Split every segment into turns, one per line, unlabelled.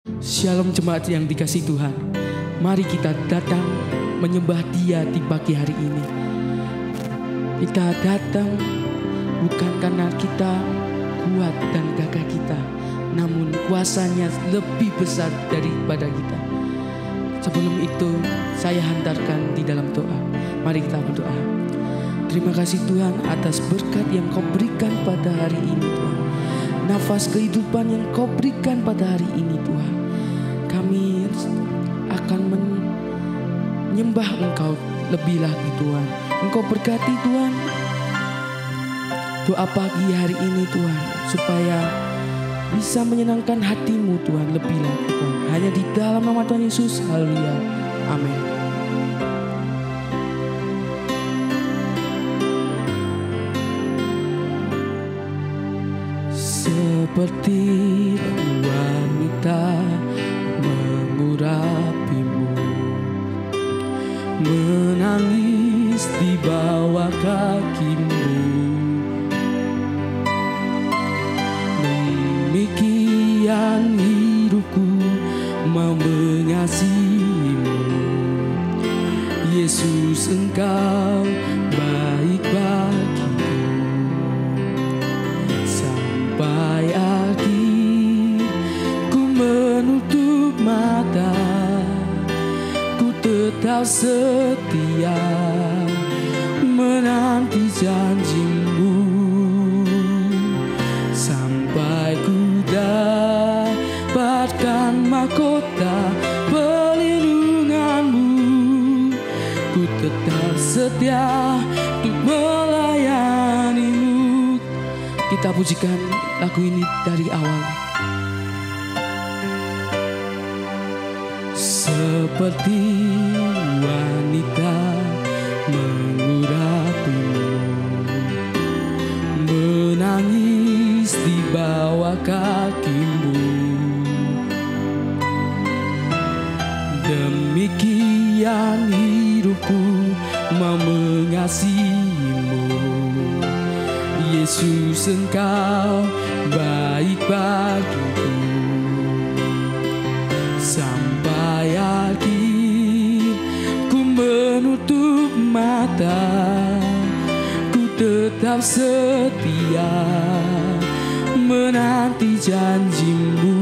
Shalom jemaat yang dikasihi Tuhan. Mari kita datang menyembah Dia di pagi hari ini. Kita datang bukan karena kita kuat dan gagah kita, namun kuasanya lebih besar daripada kita. Sebelum itu saya hantarkan di dalam doa. Mari kita berdoa. Terima kasih Tuhan atas berkat yang Kau berikan pada hari ini Tuhan. Nafas kehidupan yang Kau berikan pada hari ini Tuhan. Kami akan menyembah Engkau lebih lagi Tuhan. Engkau berkati Tuhan doa pagi hari ini Tuhan, supaya bisa menyenangkan hati-Mu Tuhan lebih lagi Tuhan. Hanya di dalam nama Tuhan Yesus, haleluya, amin. Seperti wanita mengurapimu, menangis di bawah kaki-Mu, demikian hidupku mau mengasihi-Mu. Yesus, Engkau baik bagiku. Sampai akhir ku menutup mata, ku tetap setia menanti janji-Mu. Sampai ku dapatkan mahkota perlindungan-Mu, ku tetap setia untuk melayani-Mu. Kita pujikan lagu ini dari awal. Seperti wanita mengurapimu, menangis di bawah kaki-Mu, demikian hidupku mau mengasihi-Mu. Yesus, Engkau baik bagiku. Sampai akhir ku menutup mata, ku tetap setia menanti janji-Mu.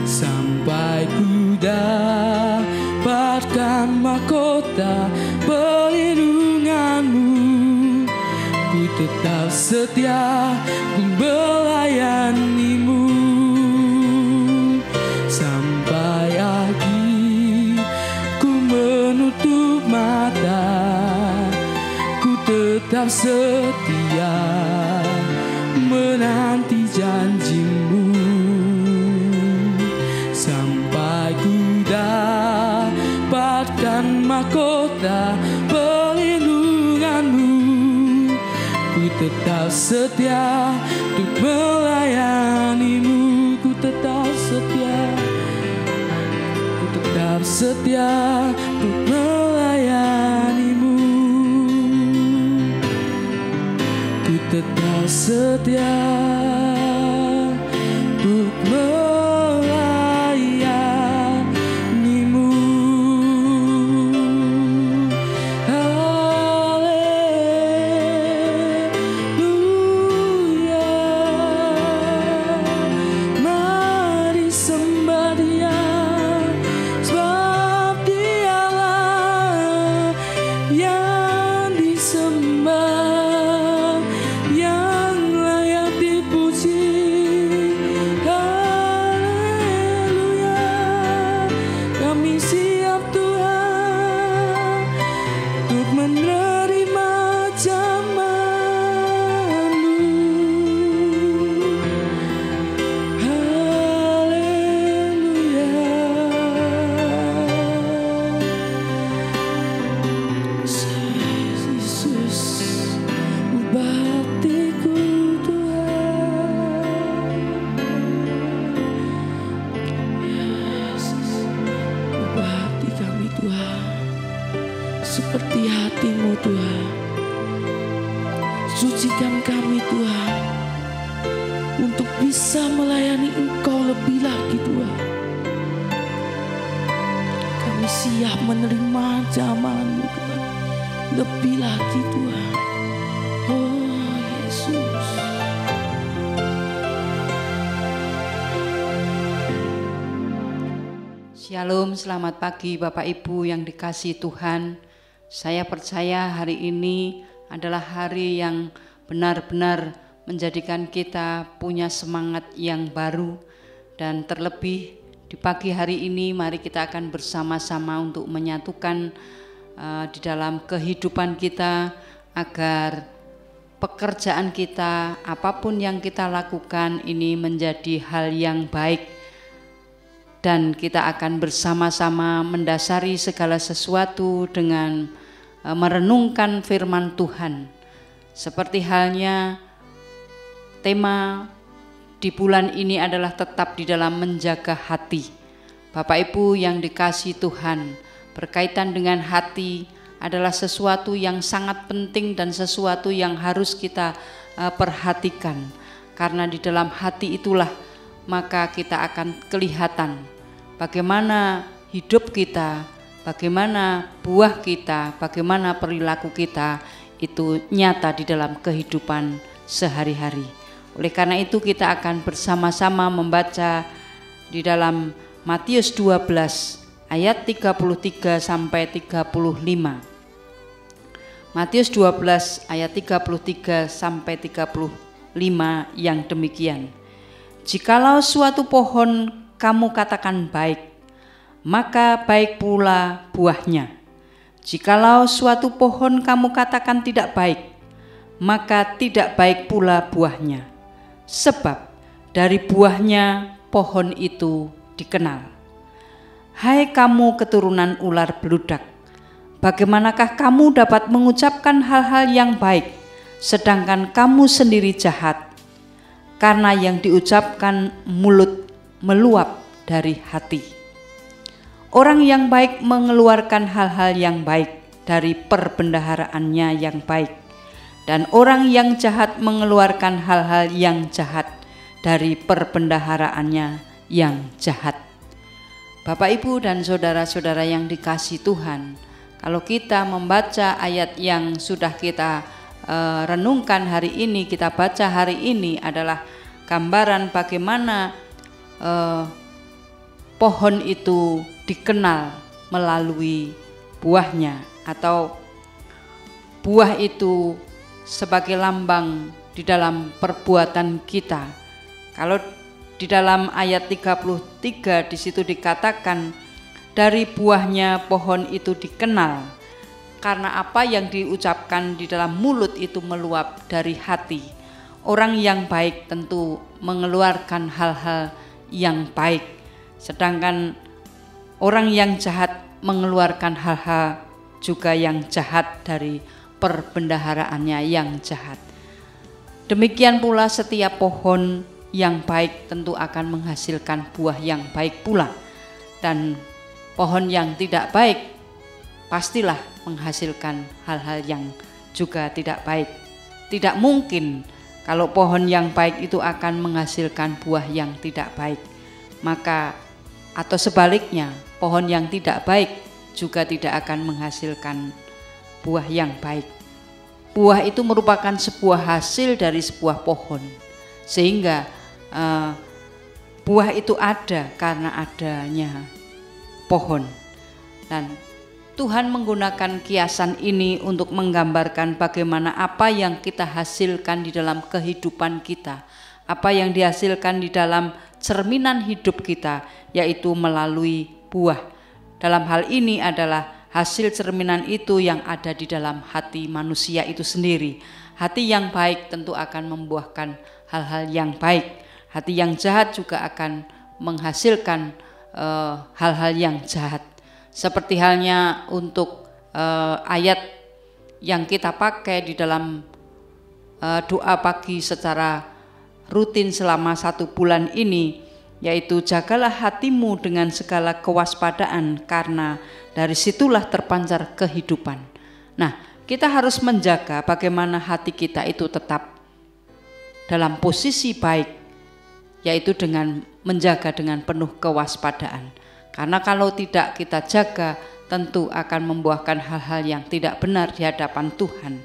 Sampai ku dapatkan mahkota perlindungan-Mu, ku tetap setia ku melayani-Mu. Sampai akhir ku menutup mata, ku tetap setia menanti janji-Mu. Sampai ku dapatkan mahkota perlindungan-Mu, ku tetap setia untuk melayani-Mu. Ku tetap setia, ku tetap setia untuk melayani-Mu. Ku tetap setia untuk melayani-Mu. Haleluya, mari sembah Dia, sebab Dialah yang disembah, yang layak dipuji. Haleluya, kami siap Tuhan untuk menerima jaman-Mu. Haleluya, Yesus, ubah hatiku Tuhan. Yesus, ubah hati kami Tuhan, seperti hati-Mu Tuhan. Sucikan kami Tuhan, untuk bisa melayani Engkau lebih lagi Tuhan. Kami siap menerima jamahan-Mu Tuhan. Lebih lagi Tuhan. Oh Yesus.
Shalom, selamat pagi Bapak Ibu yang dikasihi Tuhan. Saya percaya hari ini adalah hari yang benar-benar menjadikan kita punya semangat yang baru. Dan terlebih di pagi hari ini mari kita akan bersama-sama untuk menyatukan di dalam kehidupan kita agar pekerjaan kita, apapun yang kita lakukan ini menjadi hal yang baik. Dan kita akan bersama-sama mendasari segala sesuatu dengan merenungkan firman Tuhan. Seperti halnya tema di bulan ini adalah tetap di dalam menjaga hati. Bapak Ibu yang dikasihi Tuhan, berkaitan dengan hati adalah sesuatu yang sangat penting dan sesuatu yang harus kita perhatikan. Karena di dalam hati itulah maka kita akan kelihatan bagaimana hidup kita, bagaimana buah kita, bagaimana perilaku kita itu nyata di dalam kehidupan sehari-hari. Oleh karena itu kita akan bersama-sama membaca di dalam Matius 12 ayat 33 sampai 35. Matius 12 ayat 33 sampai 35 yang demikian. Jikalau suatu pohon kamu katakan baik, maka baik pula buahnya. Jikalau suatu pohon kamu katakan tidak baik, maka tidak baik pula buahnya. Sebab dari buahnya pohon itu dikenal. Hai kamu keturunan ular beludak, bagaimanakah kamu dapat mengucapkan hal-hal yang baik, sedangkan kamu sendiri jahat? Karena yang diucapkan mulut meluap dari hati. Orang yang baik mengeluarkan hal-hal yang baik dari perbendaharaannya yang baik, dan orang yang jahat mengeluarkan hal-hal yang jahat dari perbendaharaannya yang jahat. Bapak Ibu dan saudara-saudara yang dikasihi Tuhan, kalau kita membaca ayat yang sudah kita renungkan hari ini, kita baca hari ini adalah gambaran bagaimana pohon itu dikenal melalui buahnya, atau buah itu sebagai lambang di dalam perbuatan kita. Kalau di dalam ayat 33 di situ dikatakan dari buahnya pohon itu dikenal. Karena apa yang diucapkan di dalam mulut itu meluap dari hati. Orang yang baik tentu mengeluarkan hal-hal yang baik, sedangkan orang yang jahat mengeluarkan hal-hal juga yang jahat dari perbendaharaannya yang jahat. Demikian pula setiap pohon yang baik tentu akan menghasilkan buah yang baik pula, dan pohon yang tidak baik pastilah menghasilkan hal-hal yang juga tidak baik. Tidak mungkin kalau pohon yang baik itu akan menghasilkan buah yang tidak baik. Maka atau sebaliknya, pohon yang tidak baik juga tidak akan menghasilkan buah yang baik. Buah itu merupakan sebuah hasil dari sebuah pohon. Sehingga buah itu ada karena adanya pohon. Dan Tuhan menggunakan kiasan ini untuk menggambarkan bagaimana apa yang kita hasilkan di dalam kehidupan kita, apa yang dihasilkan di dalam cerminan hidup kita, yaitu melalui buah. Dalam hal ini adalah hasil cerminan itu yang ada di dalam hati manusia itu sendiri. Hati yang baik tentu akan membuahkan hal-hal yang baik. Hati yang jahat juga akan menghasilkan hal-hal yang jahat. Seperti halnya untuk ayat yang kita pakai di dalam doa pagi secara rutin selama 1 bulan ini, yaitu jagalah hatimu dengan segala kewaspadaan, karena dari situlah terpancar kehidupan. Nah, kita harus menjaga bagaimana hati kita itu tetap dalam posisi baik, yaitu dengan menjaga dengan penuh kewaspadaan. Karena kalau tidak kita jaga, tentu akan membuahkan hal-hal yang tidak benar di hadapan Tuhan.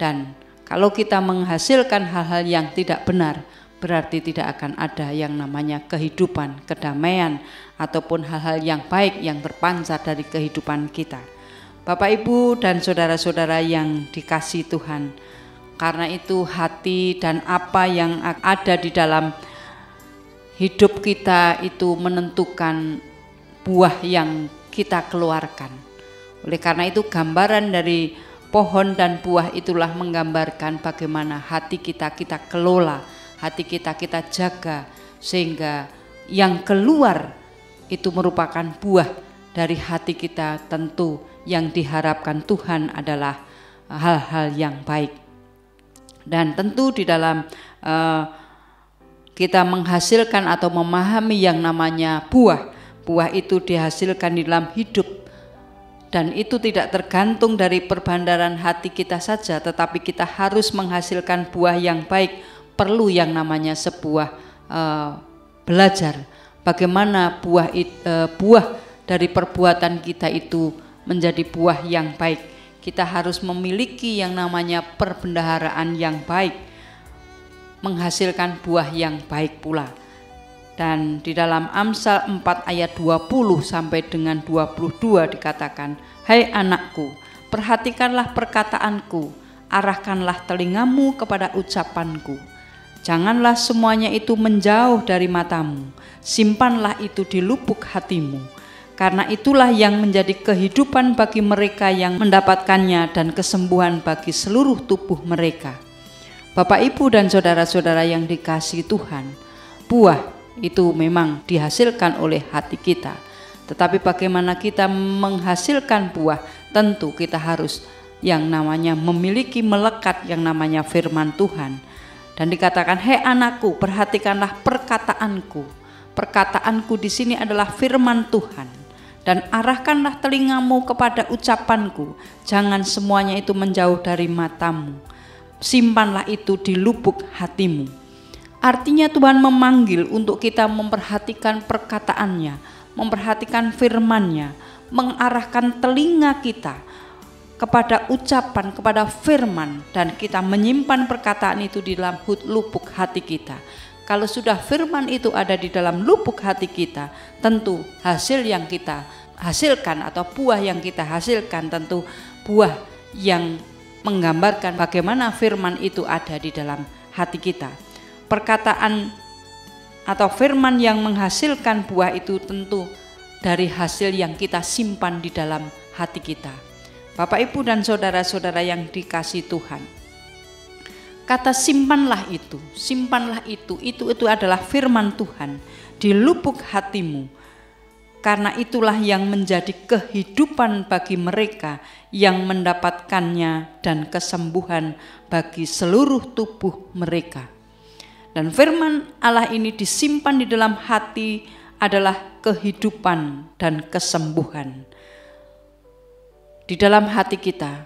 Dan kalau kita menghasilkan hal-hal yang tidak benar, berarti tidak akan ada yang namanya kehidupan, kedamaian, ataupun hal-hal yang baik yang terpancar dari kehidupan kita. Bapak, Ibu, dan saudara-saudara yang dikasihi Tuhan, karena itu hati dan apa yang ada di dalam hidup kita itu menentukan buah yang kita keluarkan. Oleh karena itu gambaran dari pohon dan buah itulah menggambarkan bagaimana hati kita kelola, hati kita jaga, sehingga yang keluar itu merupakan buah dari hati kita. Tentu yang diharapkan Tuhan adalah hal-hal yang baik. Dan tentu di dalam kita menghasilkan atau memahami yang namanya buah itu dihasilkan di dalam hidup, dan itu tidak tergantung dari perbandaran hati kita saja, tetapi kita harus menghasilkan buah yang baik. Perlu yang namanya sebuah belajar bagaimana buah dari perbuatan kita itu menjadi buah yang baik. Kita harus memiliki yang namanya perbendaharaan yang baik, menghasilkan buah yang baik pula. Dan di dalam Amsal 4 ayat 20 sampai dengan 22 dikatakan, "Hai anakku, perhatikanlah perkataanku, arahkanlah telingamu kepada ucapanku. Janganlah semuanya itu menjauh dari matamu, simpanlah itu di lubuk hatimu. Karena itulah yang menjadi kehidupan bagi mereka yang mendapatkannya dan kesembuhan bagi seluruh tubuh mereka." Bapak, Ibu, dan saudara-saudara yang dikasihi Tuhan, buah itu memang dihasilkan oleh hati kita. Tetapi bagaimana kita menghasilkan buah, tentu kita harus yang namanya memiliki, melekat yang namanya firman Tuhan. Dan dikatakan, "Hei anakku, perhatikanlah perkataanku." Perkataanku di sini adalah firman Tuhan. Dan arahkanlah telingamu kepada ucapanku. Jangan semuanya itu menjauh dari matamu. Simpanlah itu di lubuk hatimu. Artinya Tuhan memanggil untuk kita memperhatikan perkataannya, memperhatikan firman-Nya, mengarahkan telinga kita kepada ucapan, kepada firman, dan kita menyimpan perkataan itu di dalam lubuk hati kita. Kalau sudah firman itu ada di dalam lubuk hati kita, tentu hasil yang kita hasilkan atau buah yang kita hasilkan tentu buah yang menggambarkan bagaimana firman itu ada di dalam hati kita. Perkataan atau firman yang menghasilkan buah itu tentu dari hasil yang kita simpan di dalam hati kita. Bapak, Ibu, dan saudara-saudara yang dikasihi Tuhan, kata simpanlah itu adalah firman Tuhan di lubuk hatimu. Karena itulah yang menjadi kehidupan bagi mereka yang mendapatkannya dan kesembuhan bagi seluruh tubuh mereka. Dan firman Allah ini disimpan di dalam hati adalah kehidupan dan kesembuhan. Di dalam hati kita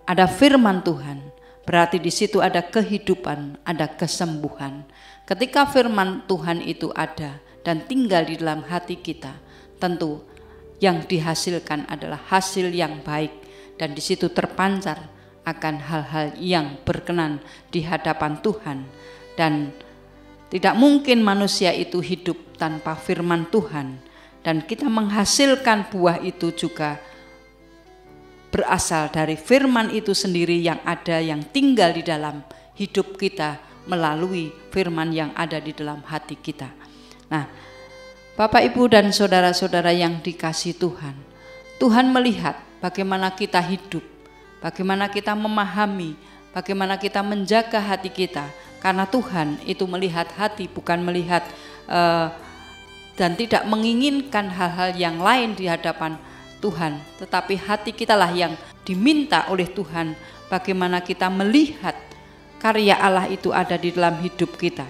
ada firman Tuhan, berarti di situ ada kehidupan, ada kesembuhan. Ketika firman Tuhan itu ada dan tinggal di dalam hati kita, tentu yang dihasilkan adalah hasil yang baik, dan di situ terpancar akan hal-hal yang berkenan di hadapan Tuhan. Dan tidak mungkin manusia itu hidup tanpa firman Tuhan, dan kita menghasilkan buah itu juga berasal dari firman itu sendiri yang ada, yang tinggal di dalam hidup kita melalui firman yang ada di dalam hati kita. Nah, Bapak, Ibu, dan saudara-saudara yang dikasihi Tuhan, Tuhan melihat bagaimana kita hidup, bagaimana kita memahami, bagaimana kita menjaga hati kita. Karena Tuhan itu melihat hati, bukan melihat dan tidak menginginkan hal-hal yang lain di hadapan Tuhan. Tetapi hati kitalah yang diminta oleh Tuhan, bagaimana kita melihat karya Allah itu ada di dalam hidup kita.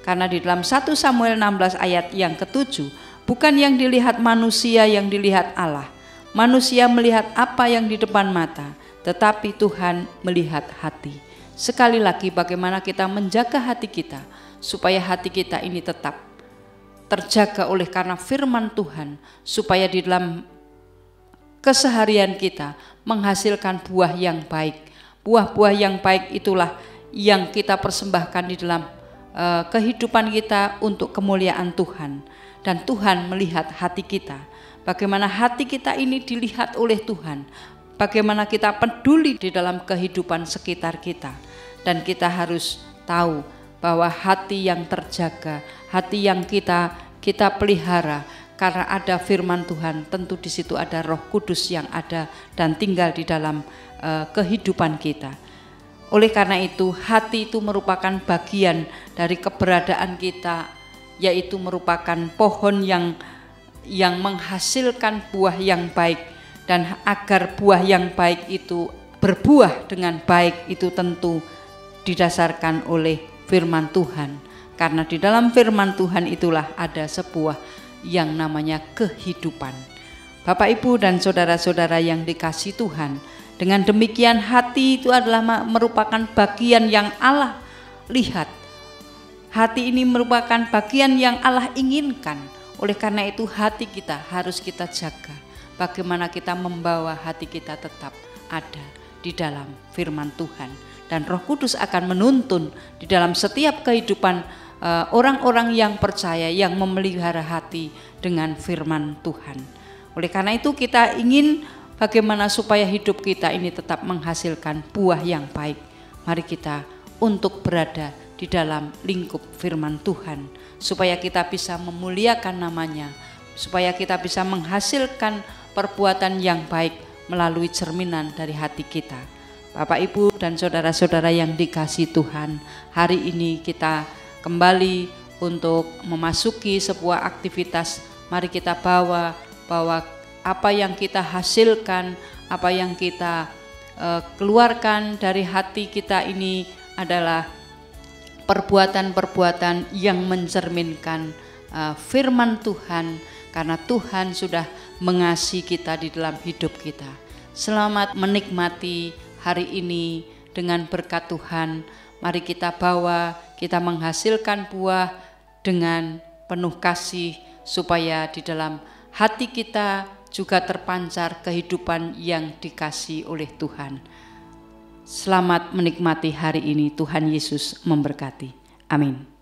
Karena di dalam 1 Samuel 16 ayat yang ke-7, bukan yang dilihat manusia yang dilihat Allah. Manusia melihat apa yang di depan mata, tetapi Tuhan melihat hati. Sekali lagi, bagaimana kita menjaga hati kita supaya hati kita ini tetap terjaga oleh karena firman Tuhan, supaya di dalam keseharian kita menghasilkan buah yang baik. Buah-buah yang baik itulah yang kita persembahkan di dalam kehidupan kita untuk kemuliaan Tuhan. Dan Tuhan melihat hati kita, bagaimana hati kita ini dilihat oleh Tuhan, bagaimana kita peduli di dalam kehidupan sekitar kita. Dan kita harus tahu bahwa hati yang terjaga, hati yang kita pelihara, karena ada firman Tuhan, tentu di situ ada Roh Kudus yang ada dan tinggal di dalam kehidupan kita. Oleh karena itu, hati itu merupakan bagian dari keberadaan kita, yaitu merupakan pohon yang menghasilkan buah yang baik. Dan agar buah yang baik itu berbuah dengan baik, itu tentu didasarkan oleh firman Tuhan. Karena di dalam firman Tuhan itulah ada sebuah yang namanya kehidupan. Bapak, Ibu, dan saudara-saudara yang dikasihi Tuhan, dengan demikian hati itu adalah merupakan bagian yang Allah lihat. Hati ini merupakan bagian yang Allah inginkan. Oleh karena itu hati kita harus kita jaga. Bagaimana kita membawa hati kita tetap ada di dalam firman Tuhan. Dan Roh Kudus akan menuntun di dalam setiap kehidupan orang-orang yang percaya, yang memelihara hati dengan firman Tuhan. Oleh karena itu kita ingin bagaimana supaya hidup kita ini tetap menghasilkan buah yang baik. Mari kita untuk berada di dalam lingkup firman Tuhan, supaya kita bisa memuliakan namanya, supaya kita bisa menghasilkan perbuatan yang baik melalui cerminan dari hati kita. Bapak, Ibu, dan saudara-saudara yang dikasihi Tuhan, hari ini kita kembali untuk memasuki sebuah aktivitas. Mari kita bawa apa yang kita hasilkan, apa yang kita keluarkan dari hati kita ini adalah perbuatan-perbuatan yang mencerminkan firman Tuhan, karena Tuhan sudah mengasihi kita di dalam hidup kita. Selamat menikmati hari ini dengan berkat Tuhan. Mari kita bawa, kita menghasilkan buah dengan penuh kasih, supaya di dalam hati kita juga terpancar kehidupan yang dikasihi oleh Tuhan. Selamat menikmati hari ini. Tuhan Yesus memberkati. Amin.